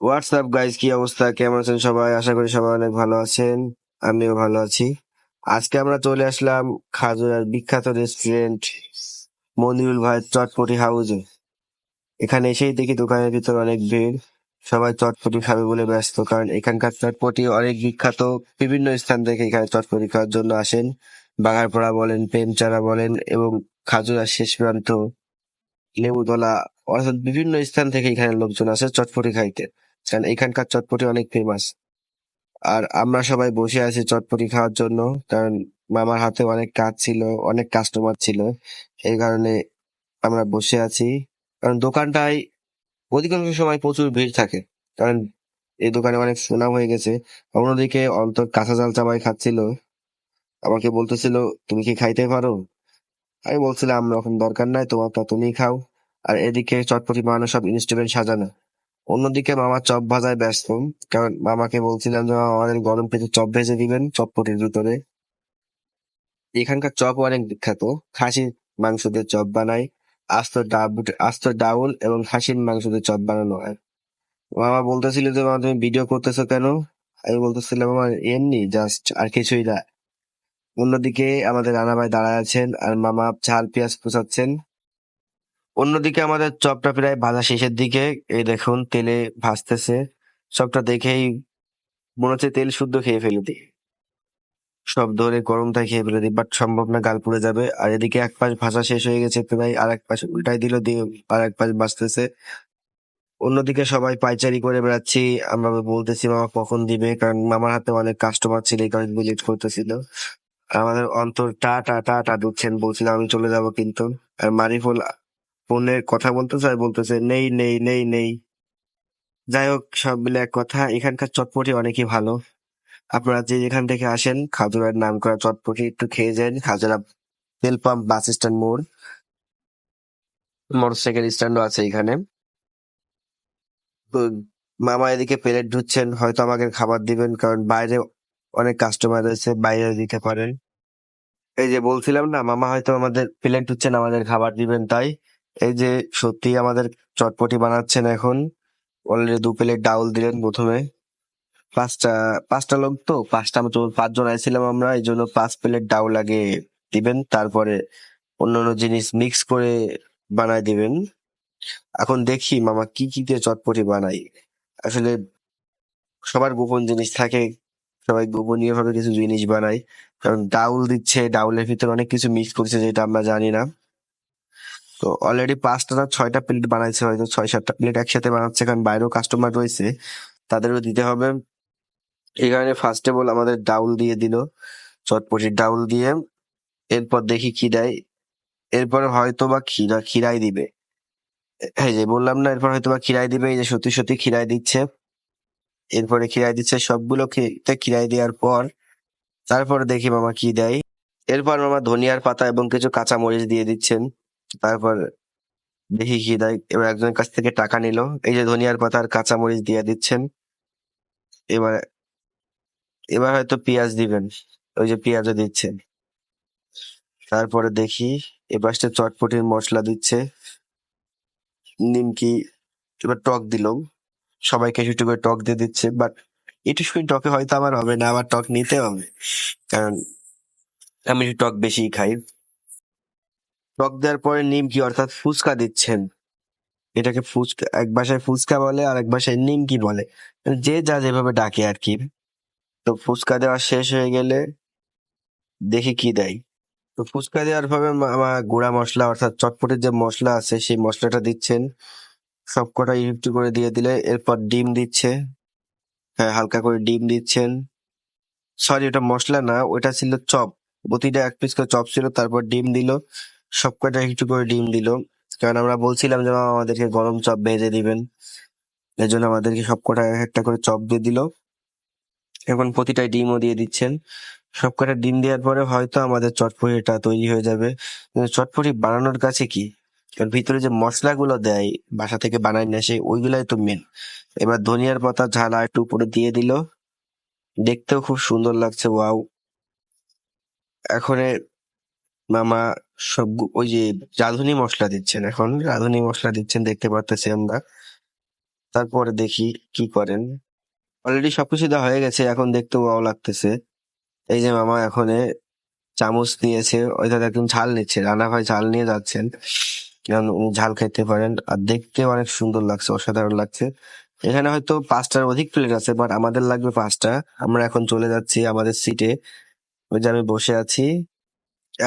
WhatsApp guys, কি অবস্থা? কেমন আছেন সবাই? আশা করি সবাই অনেক ভালো আছেন। আমিও ভালো আছি। আজকে আমরা চলে আসলাম খাজুরার বিখ্যাত রেস্টুরেন্ট মনিরুল ভাইয়ের চটপটি হাউসে। এখানে এসেই দেখি দোকানের ভিতর অনেক ভিড়। সবাই চটপটি খাবে বলে ব্যস্ত, কারণ এখানকার চটপটি অনেক বিখ্যাত। বিভিন্ন স্থান থেকে এখানে চটপটি খাওয়ার জন্য আসেন। বাঘারপাড়া বলেন, প্রেমচারা বলেন, এবং খাজুরার শেষ প্রান্ত লেবুতলা, অর্থাৎ বিভিন্ন স্থান থেকে এখানে লোকজন আসে চটপটি খাইতে, কারণ এখানকার চটপটি অনেক ফেমাস। আর আমরা সবাই বসে আছি চটপটি খাওয়ার জন্য, কারণ মামার হাতে অনেক কাজ ছিল, অনেক কাস্টমার ছিল। এই কারণে আমরা বসে আছি, কারণ দোকানটায় অধিকাংশ সময় প্রচুর ভিড় থাকে, কারণ এই দোকানে অনেক সুনাম হয়ে গেছে। অন্যদিকে অন্তর কাঁচা জাল চাবাই খাচ্ছিল, আমাকে বলতেছিল, তুমি কি খাইতে পারো? আমি বলছিলাম, এখন দরকার নাই, তোমারটা তুমি খাও। আর এদিকে চটপটি বানানো সব ইনস্ট্রুমেন্ট সাজানো। অন্যদিকে মামা চপ ভাজায় ব্যস্ত, কারণ মামাকে বলছিলাম যে মামা আমাদের গরম পেঁচে চপ ভেজে দিবেন চটপটির ভিতরে। এখানকার চপ অনেক বিখ্যাত। খাসির মাংস দিয়ে চপ বানায়, আস্ত ডাউল এবং খাসির মাংস দিয়ে চপ বানানো হয়। মামা বলতেছিল যে মামা তুমি ভিডিও করতেছো কেন? আমি বলতেছিলাম আমার এমনি জাস্ট, আর কিছুই না। অন্যদিকে আমাদের রানা ভাই দাঁড়ায় আছেন আর মামা ঝাল পেঁয়াজ কুচাচ্ছেন। অন্যদিকে আমাদের চপটা প্রায় ভাজা শেষের দিকে। এই দেখুন তেলে ভাজতেছে। চপটা দেখেই মনে হচ্ছে তেল শুদ্ধ খেয়ে ফেলে দিই, সব ধরে গরমটায় খেয়ে ফেলে দিই, বাট সম্ভব না, গাল পুড়ে যাবে। আর এদিকে এক পাশ ভাজা শেষ হয়ে গেছে প্রায়, আর এক পাশ উল্টাই দিল, দিয়ে আর এক পাশ ভাজতেছে। অন্যদিকে সবাই পাইচারি করে বেড়াচ্ছি। আমরা বলতেছি মামা কখন দিবে, কারণ মামার হাতে অনেক কাস্টমার ছিল, এই কারণে ভিজিট করতেছিল। আর আমাদের অন্তর টা টা টা টা দিচ্ছেন, বলছিলাম আমি চলে যাব কিন্তু। আর মারিফুল ফোনে কথা বলতেছে আর বলতেছে নেই নেই নেই নেই। যাই হোক, সব মিলে এক কথা, এখানকার চটপটি অনেকই ভালো। আপনারা যে যেখান থেকে আসেন, খাজুরার নাম করা চটপটি একটু খেয়ে যান। খাজুরা তেল পাম্প, বাস স্ট্যান্ড মোড়, মোটরসাইকেল স্ট্যান্ডও আছে এখানে। তো মামা এদিকে প্লেট ধুচ্ছেন, হয়তো আমাকে খাবার দিবেন, কারণ বাইরে অনেক কাস্টমার রয়েছে, বাইরে দিতে পারেন। এই যে বলছিলাম না, মামা হয়তো আমাদের প্লেট ধুচ্ছেন, আমাদের খাবার দিবেন তাই। এই যে সত্যি আমাদের চটপটি বানাচ্ছেন এখন। অলরেডি 2 প্লেট ডাউল দিলেন প্রথমে। পাঁচটা পাঁচটা লোক, তো পাঁচটা, তো 5 জন আইছিলাম আমরা, এই জন্য 5 প্লেট ডাউল আগে দিবেন, তারপরে অন্যান্য জিনিস মিক্স করে বানায় দিবেন। এখন দেখি মামা কি কি দিয়ে চটপটি বানাই। আসলে সবার গোপন জিনিস থাকে, সবাই গোপনীয় ভাবে কিছু জিনিস বানায়। কারণ ডাউল দিচ্ছে, ডাউলের ভিতরে অনেক কিছু মিক্স করছে যেটা আমরা জানি না। তো অলরেডি 5টা না 6টা প্লেট বানাইছে, হয়তো 6-7টা প্লেট একসাথে বানাচ্ছে, কারণ বাইরেও কাস্টমার রয়েছে, তাদেরও দিতে হবে। এই কারণে ফার্স্টে বল আমাদের ডাউল দিয়ে দিল, চটপটির ডাউল দিয়ে। এরপর দেখি কি দেয়। এরপর হয়তো বা খিরাই দিবে। এই যে বললাম না, এরপর হয়তো বা খিরাই দিবে, এই যে সত্যি সত্যি খিরাই দিচ্ছে। এরপরে খিরাই দিচ্ছে সবগুলো খিরাই দেওয়ার পর, তারপরে দেখি মামা কি দেয়। এরপর মামা ধনিয়ার পাতা এবং কিছু কাঁচা মরিচ দিয়ে দিচ্ছেন। তারপর দেখি কি দেয়। এবার একজনের কাছ থেকে টাকা নিল, এই যে ধনিয়ার পাতা আর কাঁচা মরিচ দিয়ে দিচ্ছেন। এবার এবার হয়তো পেঁয়াজ দিবেন, ওই যে পেঁয়াজও দিচ্ছেন। তারপরে দেখি এপাশটা চটপটির মশলা দিচ্ছে, নিমকি। এবার টক দিল, সবাইকে একটু করে টক দিয়ে দিচ্ছে, বাট একটু টকে হয়তো আমার হবে না, আবার টক নিতে হবে, কারণ আমি একটু টক বেশি খাই। টক দেওয়ার পরে নিমকি অর্থাৎ ফুচকা দিচ্ছেন। এটাকে ফুচকা, এক ভাষায় ফুচকা বলে আর এক ভাষায় নিমকি বলে, যে যা যেভাবে ডাকে আর কি। তো ফুচকা দেওয়া শেষ হয়ে গেলে দেখি কি দেয়। তো ফুচকা দেওয়ার পরে আমার গুঁড়া মশলা অর্থাৎ চটপটির যে মশলা আছে সেই মশলাটা দিচ্ছেন, সবকটা একটু করে দিয়ে দিলে এরপর ডিম দিচ্ছে। হ্যাঁ, হালকা করে ডিম দিচ্ছেন। সরি, ওটা মশলা না, ওটা ছিল চপ। প্রতিটা এক পিস করে চপ ছিল, তারপর ডিম দিল, সবকটা একটু করে ডিম দিল। কারণ আমরা বলছিলাম যে মামা আমাদেরকে গরম চপ ভেজে দিবেন, এই জন্য আমাদেরকে সবকটা এক একটা করে চপ দিয়ে দিল। এখন প্রতিটায় ডিমও দিয়ে দিচ্ছেন। সবকটা ডিম দেওয়ার পরে হয়তো আমাদের চটপটিটা তৈরি হয়ে যাবে। কিন্তু চটপটি বানানোর কাছে কি, এর ভিতরে যে মশলাগুলো দেয়, বাসা থেকে বানায় নিয়ে আসে, ওইগুলাই তো মেন। এবার ধনিয়ার পাতা ঝাল আর একটু উপরে দিয়ে দিল, দেখতেও খুব সুন্দর লাগছে, ওয়াও। এখন মামা ওই যে রাঁধুনি মশলা দিচ্ছেন, এখন রাঁধুনি মশলা দিচ্ছেন, দেখতে পারতেছি আমরা। তারপরে দেখি কি করেন। অলরেডি সবকিছু দেওয়া হয়ে গেছে, এখন দেখতে ভালো লাগতেছে। এই যে মামা এখন চামচ নিয়েছে, ওইটা একদম ঝাল নিচ্ছে, রানা ভাই ঝাল নিয়ে যাচ্ছেন, কারণ উনি ঝাল খেতে পারেন। আর দেখতে অনেক সুন্দর লাগছে, অসাধারণ লাগছে। এখানে হয়তো 5টার অধিক প্লেট আছে, বাট আমাদের লাগবে 5টা। আমরা এখন চলে যাচ্ছি আমাদের সিটে, ওই যে আমি বসে আছি।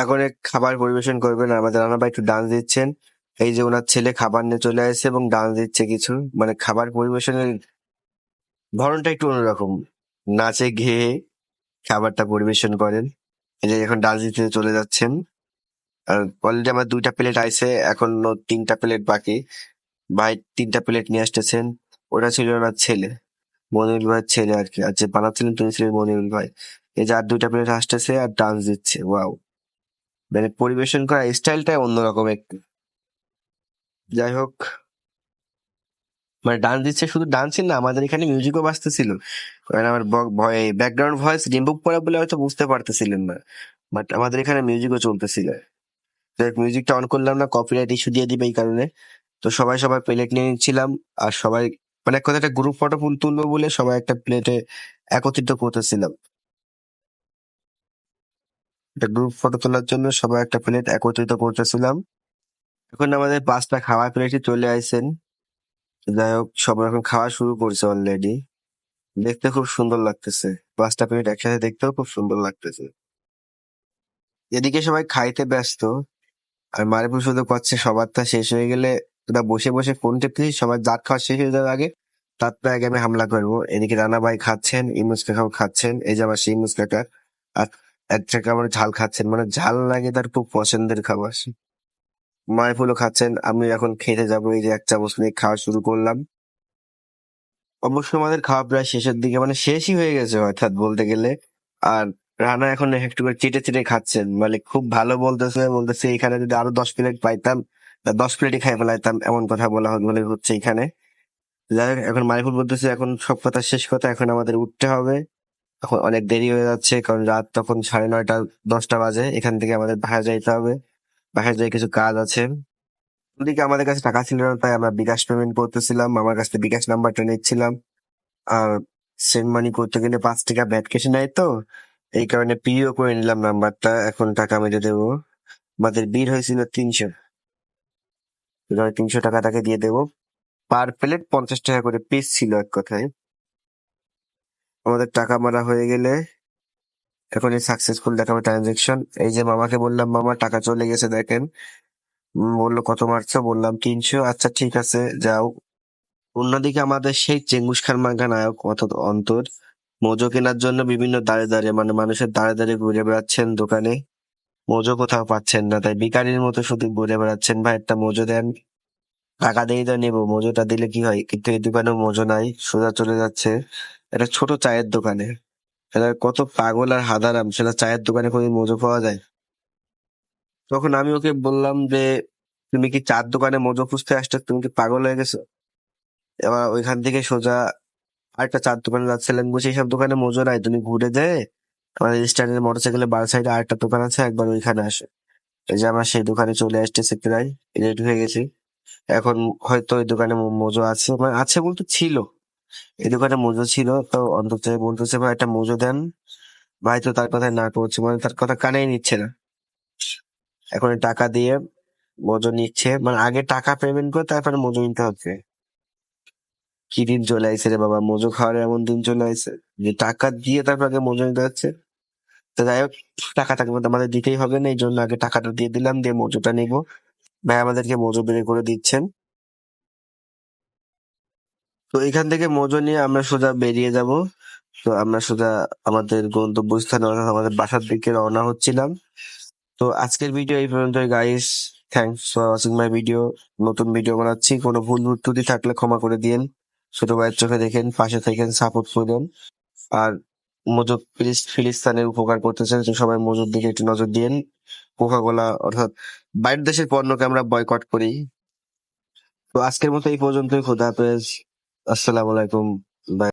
এখন খাবার পরিবেশন করবেন আমাদের রানা ভাই, একটু ডান্স দিচ্ছেন। এই যে ওনার ছেলে খাবার নিয়ে চলে আসছে এবং ডান্স দিচ্ছে কিছু, মানে খাবার পরিবেশনের ধরনটা একটু অন্যরকম, নাচে গেয়ে খাবারটা পরিবেশন করেন। এই যে এখন ডান্স দিতে চলে যাচ্ছেন। আর অলরেডি আমার 2টা প্লেট আইছে, এখন 3টা প্লেট বাকি। ভাই 3টা প্লেট নিয়ে আসতেছেন। ওটা ছিল ওনার ছেলে, মনিরুল ভাইয়ের ছেলে আর কি, আর যে বানাচ্ছিলেন তিনি ছিলেন মনিরুল ভাই। এই যে আর 2টা প্লেট আসতেছে আর ডান্স দিচ্ছে, ওয়াও! মানে পরিবেশন করার স্টাইলটাই অন্যরকম একটু। যাই হোক, মানে ডান্স দিচ্ছে, শুধু ডান্সই না, আমাদের এখানে মিউজিকও বাজতেছিল। কারণ আমার ব্যাকগ্রাউন্ড ভয়েস রিমুভ করা বলে হয়তো বুঝতে পারতেছিলেন না, বাট আমাদের এখানে মিউজিকও চলতেছিল। মিউজিকটা অন করলাম না, কপিরাইট ইস্যু দিয়ে দিবে এই কারণে। তো সবাই সবার প্লেট নিয়ে নিচ্ছিলাম। আর সবাই, মানে এক কথা, একটা গ্রুপ ফটো তুলবো বলে সবাই একটা প্লেটে একত্রিত করতেছিলাম। একটা গ্রুপ ফটো তোলার জন্য সবাই একটা প্লেট একত্রিত করতেছিলাম। এখন আমাদের 5টা খাওয়ার প্লেটই চলে আসছেন। যাই হোক, সবাই এখন খাওয়া শুরু করছে অলরেডি। দেখতে খুব সুন্দর লাগতেছে, 5টা প্লেট একসাথে দেখতেও খুব সুন্দর লাগতেছে। এদিকে সবাই খাইতে ব্যস্ত, আর মারিফুল শুধু করছে সবারটা শেষ হয়ে গেলে তোরা বসে বসে ফোন টিপতেছিস, সবার জাত খাওয়া শেষ হয়ে যাওয়ার আগে তারপরে আগে আমি হামলা করবো। এদিকে রানা ভাই খাচ্ছেন, ইমুস কাকাও খাচ্ছেন, এই যে আমার সেই ইমুস কাকা। আর একটা আমার ঝাল খাচ্ছেন, মানে ঝাল লাগে তার খুব পছন্দের খাবার। মারিফুলও খাচ্ছেন, আমি এখন খেতে যাবো। এই যে 1 চামচ নিয়ে খাওয়া শুরু করলাম। অবশ্য আমাদের খাওয়া প্রায় শেষের দিকে, মানে শেষই হয়ে গেছে অর্থাৎ বলতে গেলে। আর রানা এখন একটু করে চেটে চেটে খাচ্ছেন, মানে খুব ভালো বলতেছে, বলতেছে এখানে যদি আরো 10 প্লেট পাইতাম, 10 প্লেটই খাই ফেলাইতাম, এমন কথা বলে হচ্ছে এখানে। যাই হোক, এখন মারিফুল বলতেছে এখন সব কথা শেষ কথা, এখন আমাদের উঠতে হবে। এখন অনেক দেরি হয়ে যাচ্ছে, কারণ রাত তখন 9:30 10টা বাজে। এখান থেকে আমাদের বাসায় যাইতে হবে, বাসায় যাই কিছু কাজ আছে। ওদিকে আমাদের কাছে টাকা ছিল না, তাই আমরা বিকাশ পেমেন্ট করতেছিলাম, আমার কাছে বিকাশ নাম্বারটা নিচ্ছিলাম। আর সেন্ড মানি করতে গেলে 5 টাকা ব্যাট কেসে নেয়, তো এই কারণে পিও করে নিলাম নাম্বারটা। এখন টাকা মেরে দেবো। আমাদের বিল হয়েছিল 300, 300 টাকা তাকে দিয়ে দেবো। পার প্লেট 50 টাকা করে পিস ছিল এক কথায়। আমাদের টাকা মারা হয়ে গেলে এখন এই সাকসেসফুল দেখাবে ট্রানজেকশন। এই যে মামাকে বললাম, মামা টাকা চলে গেছে দেখেন। বললো কত মারছো, বললাম 300। আচ্ছা ঠিক আছে, যাও। অন্যদিকে আমাদের সেই চেঙ্গুস খান মার্কা নায়ক কত অন্তর, মোজো কেনার জন্য বিভিন্ন দাঁড়ে দাঁড়িয়ে, মানে মানুষের দাঁড়ে দাঁড়িয়ে ঘুরে বেড়াচ্ছেন দোকানে। মোজো কোথাও পাচ্ছেন না, তাই ভিখারির মতো শুধু ঘুরে বেড়াচ্ছেন। ভাই একটা মোজো দেন, টাকা দিয়ে তো নেবো, মোজোটা দিলে কি হয়। কিন্তু এই দোকানেও মোজো নাই, সোজা চলে যাচ্ছে একটা ছোট চায়ের দোকানে। এটা কত পাগল আর হাদারাম, সেটা চায়ের দোকানে কোনো মোজো পাওয়া যায়। তখন আমি ওকে বললাম যে তুমি কি চার দোকানে মোজো খুঁজতে আসছো, তুমি কি পাগল হয়ে গেছো? এবার ওইখান থেকে সোজা আরেকটা চার দোকানে যাচ্ছিলেন, বুঝি এইসব দোকানে মজো নাই, তুমি ঘুরে যায় আমাদের স্ট্যান্ডের মোটরসাইকেলের বার সাইডে আরেকটা দোকান আছে, একবার ওইখানে আসে। এই যে আমরা সেই দোকানে চলে আসতেছি, প্রায় রেডি হয়ে গেছি। এখন হয়তো ওই দোকানে মজো আছে, মানে আছে বলতে ছিল, এই দোকানে মজো ছিল। তো অন্তত বলতেছে ভাই একটা মজো দেন। ভাই তো তার কথায় না করছে, মানে তার কথা কানেই নিচ্ছে না। এখন এই টাকা দিয়ে মজো নিচ্ছে, মানে আগে টাকা পেমেন্ট করে তারপরে মজো নিতে হচ্ছে। কি দিন চলে আইছে রে বাবা, মজো খাওয়ার এমন দিন চলে আইছে যে টাকা দিয়ে তারপর আগে মজো নিতে হচ্ছে। তো যাই হোক, টাকাটা কিন্তু আমাদের দিতেই হবে না, এই জন্য আগে টাকাটা দিয়ে দিলাম, দিয়ে মজুটা নিবো। ভাই আমাদেরকে মজু বের করে দিচ্ছেন। তো এখান থেকে মজু নিয়ে আমরা সোজা বেরিয়ে যাব। তো আমরা সোজা আমাদের গন্তব্যস্থানে অর্থাৎ আমাদের বাসার দিকে রওনা হচ্ছিলাম। তো আজকের ভিডিও এই পর্যন্তই guys. Thanks for watching my video. নতুন ভিডিও বানাচ্ছি, কোনো ভুল ত্রুটি থাকলে ক্ষমা করে দিয়েন। ছোট ভাইয়ের চোখে দেখেন, পাশে থাকেন, সাপোর্ট করবেন। আর মজুদ ফিলিস্তিনের উপকার করতেছেন, তো সবাই মজুদ দিকে একটু নজর দিয়েন। কোকা কোলা অর্থাৎ বাইরের দেশের পণ্যকে আমরা বয়কট করি। তো আজকের মতো এই পর্যন্তই, খোদা হাফেজ, আসসালামু আলাইকুম, বাই।